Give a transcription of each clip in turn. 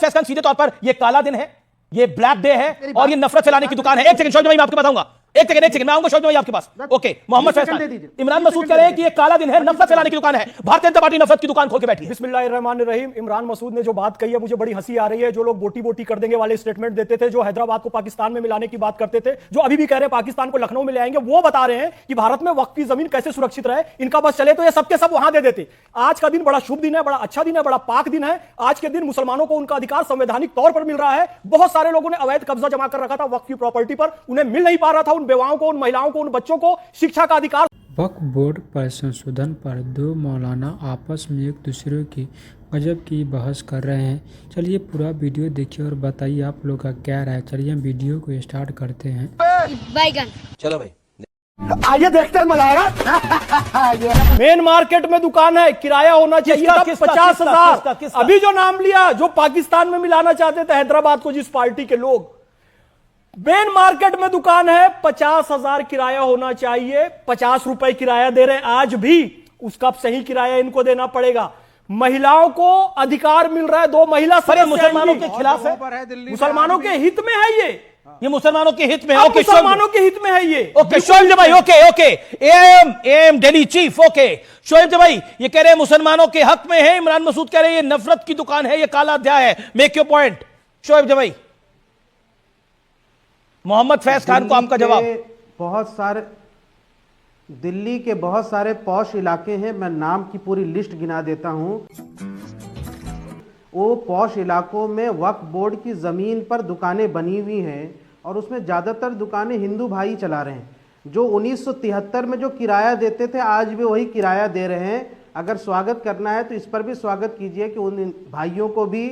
फैज खान सीधे तौर पर ये काला दिन है, ये ब्लैक डे है और ये नफरत फैलाने की दुकान है। एक सेकंड शोएब भाई, मैं आपको बताऊंगा, एक सेकंड मैं आऊंगा शोएब भाई आपके पास। ओके, मोहम्मद फैज खान, इमरान मसूद कह रहे हैं कि ये काला दिन है, नफरत फैलाने की दुकान है, भारतीय जनता पार्टी नफरत की दुकान खोल के बैठी है। बिस्मिल्लाहिर्रहमानिर्रहीम। इमरान मसूद ने जो बात कही है मुझे बड़ी हंसी आ रही है। जो लोग बोटी बोटी कर देंगे वाले स्टेटमेंट देते थे, जो हैदराबाद को पाकिस्तान में मिलाने की बात करते थे, जो अभी भी कह रहे हैं पाकिस्तान को लखनऊ में ले आएंगे, वो बता रहे हैं कि भारत में वक्फ की जमीन कैसे सुरक्षित रहे। इनका बस चले तो ये सबके सब वहां दे देते। आज का दिन बड़ा शुभ दिन है, बड़ा अच्छा दिन है, बड़ा पाक दिन है। आज के दिन मुसलमानों को उनका अधिकार संवैधानिक तौर पर मिल रहा है। बहुत सारे लोगों ने अवैध कब्जा जमा कर रखा था वक्फ की प्रॉपर्टी पर, उन्हें मिल नहीं पा रहा था। उन बेवाओं को, उन महिलाओं को, उन बच्चों को शिक्षा का अधिकार। वक्फ बोर्ड पर संशोधन पर दो मौलाना आपस में एक दूसरे की गजब की बहस कर रहे हैं। चलिए पूरा वीडियो देखिए और बताइए आप लोग का क्या राय है। चलिए हम वीडियो को स्टार्ट करते हैं। चलो भाई आइए देखते हैं, मजा आएगा। मेन मार्केट में दुकान है, किराया होना चाहिए 50,000। अभी जो नाम लिया, जो पाकिस्तान में मिलाना चाहते थे हैदराबाद को जिस पार्टी के लोग, मेन मार्केट में दुकान है, 50,000 किराया होना चाहिए। 50 रुपए किराया दे रहे हैं आज भी, उसका सही किराया इनको देना पड़ेगा। महिलाओं को अधिकार मिल रहा है, 2 महिला सर मुसलमानों के खिलाफ है, मुसलमानों के हित में है ये मुसलमानों के हित में है। ओके, मुसलमानों के हित में है ये। ओके शोएब भाई, okay okay, am Delhi chief, okay Shoaib भाई ये कह रहे हैं मुसलमानों के हक में है, इमरान मसूद कह रहे हैं ये नफरत की दुकान है, ये काला अध्याय है। मेक योर पॉइंट शोएब भाई। मोहम्मद फैज खान को आपका जवाब। दिल्ली के बहुत सारे पॉश इलाके हैं, मैं नाम की पूरी लिस्ट गिना देता हूं। वो पॉश इलाकों में वक्फ बोर्ड की जमीन पर दुकानें बनी हुई हैं और उसमें ज्यादातर दुकानें हिंदू भाई चला रहे हैं। जो 1973 में जो किराया देते थे आज भी वही किराया दे रहे हैं। अगर स्वागत करना है तो इस पर भी स्वागत कीजिए कि उन भाइयों को भी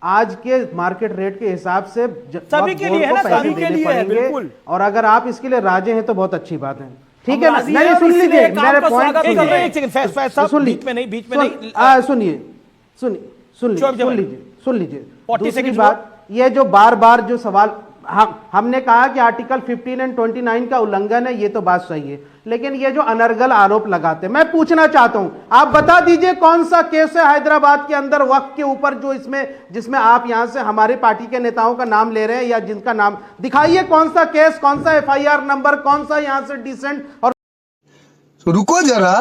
आज के मार्केट रेट के हिसाब से सभी के लिए है ना, सभी के लिए है, बिल्कुल। और अगर आप इसके लिए राजी हैं तो बहुत अच्छी बात है। ठीक है ना? नहीं, सुन लीजिए मेरे पॉइंट, सुन लीजिए। दूसरी बात, ये जो बार बार जो सवाल हमने कहा कि आर्टिकल 15 एंड 29 का उल्लंघन है, ये तो बात सही है, लेकिन ये जो अनर्गल आरोप लगाते हैं, मैं पूछना चाहता हूं, आप बता दीजिए कौन सा केस है हैदराबाद के अंदर वक्फ के ऊपर जो जिसमें आप यहां से हमारे पार्टी के नेताओं का नाम ले रहे हैं या जिनका नाम दिखाइए, कौन सा केस, कौन सा FIR नंबर, कौन सा यहां से डिसेंट। और रुको जरा,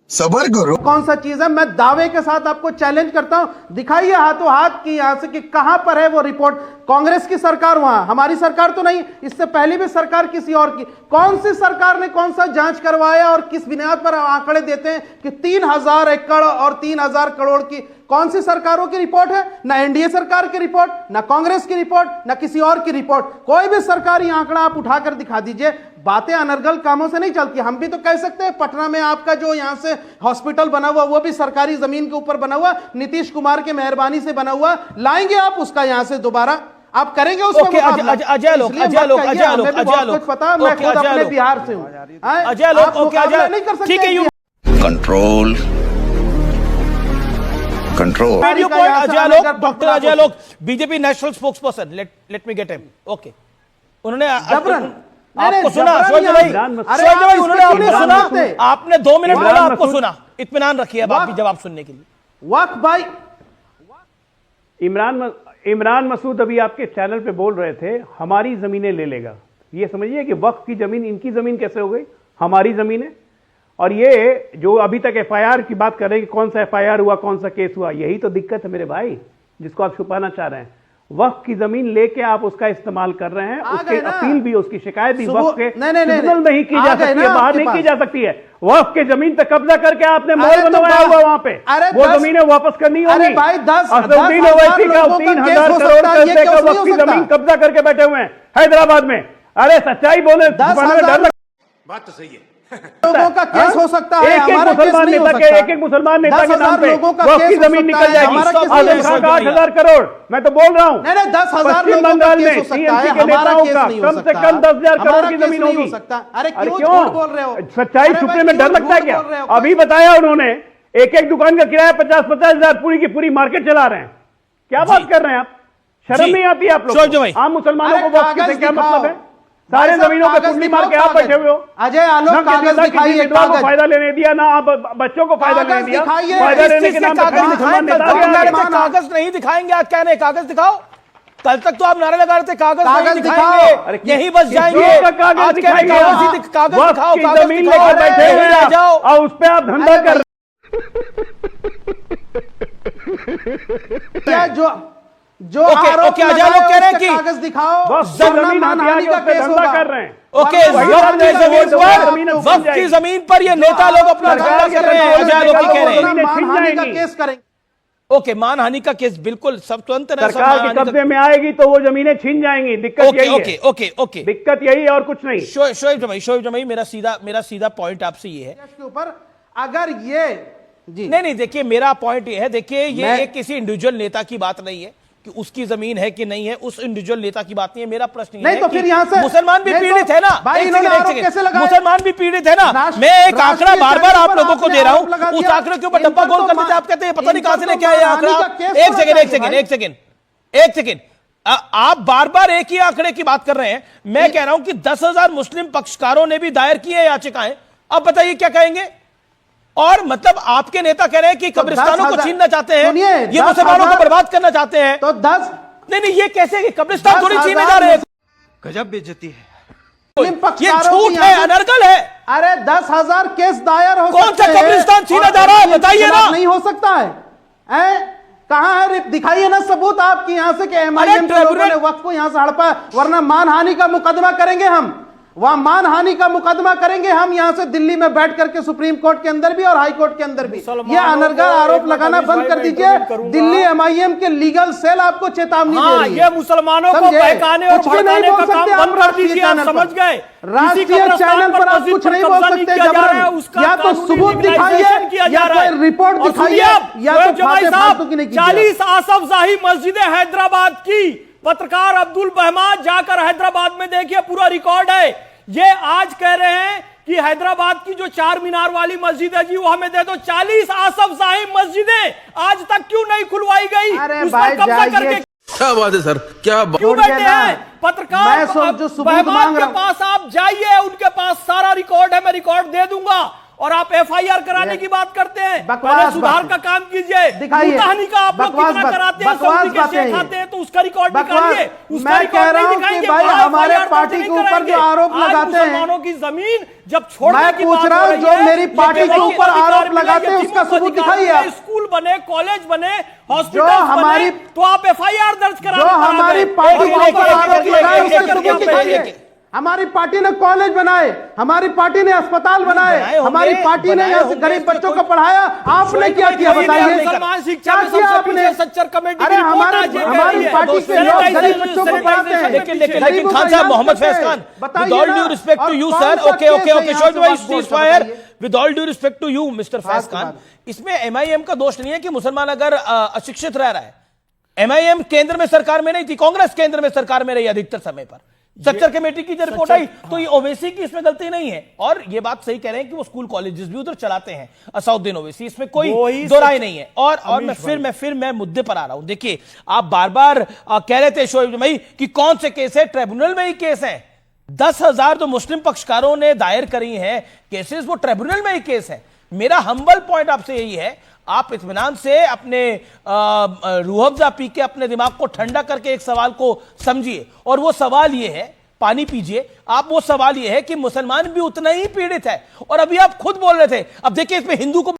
सबर करो। कौन सा चीज है? मैं दावे के साथ आपको चैलेंज करता हूं, दिखाइए हाथों हाथ की यहां से कि कहां पर है वो रिपोर्ट। कांग्रेस की सरकार वहां, हमारी सरकार तो नहीं, इससे पहले भी सरकार किसी और की। कौन सी सरकार ने कौन सा जांच करवाया और किस बुनियाद पर आंकड़े देते हैं कि 3,000 एकड़ और 3,000 करोड़ की? कौन सी सरकारों की रिपोर्ट है? ना एनडीए सरकार की रिपोर्ट, ना कांग्रेस की रिपोर्ट, ना किसी और की रिपोर्ट। कोई भी सरकारी आंकड़ा आप उठाकर दिखा दीजिए। बातें अनर्गल कामों से नहीं चलती। हम भी तो कह सकते हैं पटना में आपका जो यहां से हॉस्पिटल बना हुआ वो भी सरकारी जमीन के ऊपर बना हुआ, नीतीश कुमार के मेहरबानी से बना हुआ। लाएंगे आप उसका यहां से दोबारा, आप करेंगे उसको? अजय लोग पता, मैं खुद अपने बिहार से हूं। अजय लोग नहीं कर सकते। ठीक है, कंट्रोल डॉक्टर अजय लोग, BJP national spokes person, let me get him. Okay, उन्होंने आपको सुना शोएब भाई, उन्होंने आपने सुना, आपने 2 मिनट बोला, आपको सुना। इत्मीनान रखिए अब आप भी जवाब सुनने के लिए। वक्फ भाई, इमरान मसूद अभी आपके चैनल पे बोल रहे थे हमारी जमीनें ले लेगा। ये समझिए कि वक्फ की जमीन इनकी जमीन कैसे हो गई, हमारी जमीन है। और ये जो अभी तक FIR की बात कर रहे हैं कि कौन सा FIR हुआ, कौन सा केस हुआ, यही तो दिक्कत है मेरे भाई, जिसको आप छुपाना चाह रहे हैं। वक्फ की जमीन लेके आप उसका इस्तेमाल कर रहे हैं, उसकी अपील भी, उसकी शिकायत भी वक्फ के ट्रिब्यूनल में ही की जा सकती है, बाहर नहीं की जा सकती है। वक्फ के जमीन पे कब्जा करके आपने मॉल बनवाया हुआ वहां पे, वो जमीनें वापस करनी होगी। असदुद्दीन ओवैसी का 3,000 करोड़ पैसे का वक्फ की जमीन कब्जा करके बैठे हुए हैं हैदराबाद में। अरे सच्चाई बोले, बात तो सही है। लोगों का केस हो सकता है, एक मुसलमान नेता के, एक मुसलमान नेता के नाम पे वक्फ की जमीन निकल जाएगी। आजम खान का 8,000 करोड़, मैं तो बोल रहा हूँ। 10,000 बंगाल में TMC के नेताओं का कम से कम 10,000 करोड़ की जमीन होगी। अरे क्यों बोल रहे हो? सच्चाई छुपने में डर लगता है क्या? अभी बताया उन्होंने, एक दुकान का किराया 50,000 पूरी की पूरी मार्केट चला रहे हैं। क्या बात कर रहे हैं आप? शर्म नहीं आती आप लोग? आम मुसलमानों को वक्फ से क्या मतलब है? सारे भाई साहब, जमीनों पे कागज कुंडली दिखाओ, मार के आप कागज। बैठे हुए हो। अजय आलोक, ना किसी कागज ना किसी दिखाइए, विधवा को कागज। फायदा लेने दिया, ना आप बच्चों को फायदा कागज लेने दिया। दिखाइए। फायदा इस लेने चीज के से नाम पे कागज खाली दिखाएं, मुसलमान कल नेता तक आ आप गए। नारे थे कागज नहीं दिखाएंगे, आज कह रहे हैं कागज दिखाओ। कल तक तो आप नारे लगा रहे थे कागज कागज नहीं दिखाओ। दिखाएंगे, अरे यहीं बस जाएंगे। किस का कागज आज कह रहे हैं दिखाएंगे? कागज वक्त दिखाओ, की कागज जमीन दिखाओ, लेके बैठे यहीं हैं आ जाओ। और उस पे आप धंधा कर क्या जो ओके, आरोप ओके, अजय लगाए लोग कह रहे हैं उसके कि कागज दिखाओ, वक्त वरना जमीन मानहानि हथियार का उस पे केस धंधा होगा। कर रहे हैं। ओके, वरना वक्त की मानहानि का जमीन केस होगा। पर वक्त की जमीन पर ये नेता लोग अपना धंधा कर रहे हैं, अजय लोग कह रहे हैं। वरना मानहानि का जाएंगी। केस करेंगे। ओके, मानहानि का केस बिल्कुल सब स्वतंत्र है, सब सरकार के मानहानि का- कब्जे में आएगी तो वो जमीनें छीन जाएंगी। दिक्कत ओके यही ओके है, ओके ओके दिक्कत यही है और कुछ नहीं। शोएब जमाई मेरा सीधा पॉइंट आपसे ये है। के ऊपर अगर ये जी नहीं देखिए, मेरा पॉइंट ये है, देखिए ये मैं- एक किसी इंडिविजुअल नेता की बात नहीं है कि उसकी जमीन है कि नहीं है, उस इंडिविजुअल नेता की बात नहीं है। मेरा प्रश्न ये नहीं है तो कि फिर यहाँ से- मुसलमान भी नहीं तो- पीड़ित है ना। भाई एक इन्होंने सेकंड, आरोप कैसे लगाए? मुसलमान भी पीड़ित है ना। राष्ट्र- मैं एक आंकड़ा राष्ट्रीय बार बार चैनल आप पर लोगों को आपने दे रहा आरोप लगा हूं, उस दिया। आंकड़े के ऊपर इन डब्बा पर गोल तो कर देते, आप कहते हैं पता नहीं कहां से इन पर लेके तो आए ये मानहानि आंकड़ा। का केस एक होना सेकंड चाहिए एक सेकंड आप बार बार एक ही आंकड़े की बात कर रहे हैं। मैं कह रहा हूं कि 10,000 मुस्लिम पक्षकारों ने भी दायर की है याचिकाएं। अब बताइए क्या कहेंगे। और मतलब आपके नेता कह रहे हैं कि कब्रिस्तानों को 10,000 छीनना चाहते हैं, सुनिए, ये मुसलमानों को 10,000 बर्बाद करना चाहते हैं। तो 10 नहीं ये कैसे कि कब्रिस्तान थोड़ी 10,000 छीनने जा रहे हैं। गजब बेइज्जती है। मुस्लिम ये पक्षकारों झूठ की है, यहाँ- अनर्गल है। अरे 10,000 केस दायर हो कौन सा सकते हैं कब्रिस्तान छीना और जा रहा है? MIM बताइए के खिलाफ ना। नहीं हो सकता है? कहां है? दिखाइए ना सबूत आपकी यहाँ से कि MIM के लोगों ट्रिब्यूनल- ने वक्त को यहाँ से हड़पा, वरना मानहानि का मुकदमा करेंगे हम। वहां मानहानि का मुकदमा करेंगे हम यहाँ से दिल्ली में बैठ करके, सुप्रीम कोर्ट के अंदर भी और हाई कोर्ट के अंदर भी। ये अनर्गल आरोप लगाना बंद कर दीजिए। दिल्ली MIM के लीगल सेल आपको चेतावनी दे हाँ, रही है। ये मुसलमानों को समझे? बहकाने और कुछ भी नहीं भड़काने बोल का काम सकते आप बंद कर राष्ट्रीय दीजिए। आप चैनल समझ पर। गए। राष्ट्रीय किसी कब्रिस्तान चैनल पर आप मस्जिद कुछ पर नहीं बोल कब्जा नहीं सकते किया जा रहा है, जबरन। उसका या तो कानूनी सबूत दिखाइए legalization किया जा या रहा है। कोई रिपोर्ट और दिखाइए सुनिए आप, या शोएब तो जमाई फालतू साहब, की नहीं कीजिए। 40 आसफ जाही मस्जिद हैदराबाद की पत्रकार अब्दुल बहमान जाकर हैदराबाद में देखिए, पूरा रिकॉर्ड है। ये आज कह रहे हैं कि हैदराबाद की जो 4 मीनार वाली मस्जिद है जी, वो हमें दे दो। 40 आसफ जाही मस्जिदें आज तक क्यों नहीं खुलवाई गई? अरे उस पर भाई कब्जा जाइए। करके क्या बात है सर, क्या बात। क्यों छोड़िए बैठे ना। हैं? पत्रकार मैं जो सबूत बहमान मांग के रहा हूं। पास आप जाइए, उनके पास सारा रिकॉर्ड है, मैं रिकॉर्ड दे दूंगा। और आप FIR कराने की बात करते हैं। बकवास पहले सुधार बातें। का काम कीजिए। दिखाइए। मुल्तानी का आप लोग बकवास कितना बात- कराते हैं, बकवास सऊदी के बातें शेख हैं। आते हैं तो उसका रिकॉर्ड बकवास। निकालिए। उसका मैं रिकॉर्ड कह रहा नहीं हूं कि दिखाएंगे, भाई वहां हमारे FIR पार्टी नहीं के ऊपर कराएंगे। जो आरोप आज लगाते हैं, मुसलमानों की जमीन जब छोड़ने मैं की पूछ बात रहा हो हूं, रही जो है, मेरी पार्टी के बेवाओं को ऊपर अधिकार आरोप मिले, लगाते हैं, यतीमों उसका को सबूत अधिकार दिखाइए मिले, आप। स्कूल बने, कॉलेज बने, हॉस्पिटल हमारी- बने, तो आप FIR दर्ज कराने जो पर आ हमारी गए। पार्टी और के वहां ऊपर पर आरोप एक- लगाए एक- उसका एक- सबूत एक- दिखाइए। हमारी पार्टी ने कॉलेज बनाए, हमारी पार्टी ने अस्पताल बनाए, बनाए होंगे, हमारी पार्टी ने बनाए यहाँ से होंगे, गरीब इसमें बच्चों कोई- को पढ़ाया। आपने क्या किया बताइए? मुसलमान शिक्षा क्या में किया सबसे आपने? पीछे सच्चर कमेटी की अरे रिपोर्ट हमारे आज ये कह हमारी रही है। पार्टी के लोग गरीब बच्चों को पढ़ाते हैं। लेकिन गरीबों का खान साहब, इलाज मोहम्मद करते फैज हैं। खान, बताइए विद ऑल ना, ड्यू रिस्पेक्ट और टू यू कौन सर, सा ओके ओके केस है ओके, यहाँ शोएब से भाई वक्फ बोर्ड सीज का फायर, बताइए। With all due respect to you mister Faiz बात खान, बात। इसमें MIM का दोष नहीं है कि मुसलमान अगर अशिक्षित रह रहा है। MIM केंद्र में सरकार में नहीं थी, कांग्रेस केंद्र में सरकार में रही अधिकतर समय पर। सच्चर कमेटी की जो रिपोर्ट आई, तो ये ओवैसी की इसमें गलती नहीं है। और ये बात सही कह रहे हैं कि वो स्कूल कॉलेजेस भी उधर चलाते हैं, असाउद्दीन ओवैसी, इसमें कोई दो राय नहीं है। और मैं मुद्दे पर आ रहा हूं। देखिए, आप बार बार कह रहे थे शोएब जमाई कि कौन से केस है, ट्रिब्यूनल में ही केस है। 10,000 तो मुस्लिम पक्षकारों ने दायर करी हैं केसेस, वो ट्रिब्यूनल में ही केस है। मेरा हम्बल पॉइंट आपसे यही है, आप इत्मीनान से अपने रूह अफ़ज़ा पी के अपने दिमाग को ठंडा करके एक सवाल को समझिए। और वो सवाल ये है, पानी पीजिए आप, वो सवाल ये है कि मुसलमान भी उतना ही पीड़ित है। और अभी आप खुद बोल रहे थे, अब देखिए इसमें हिंदू को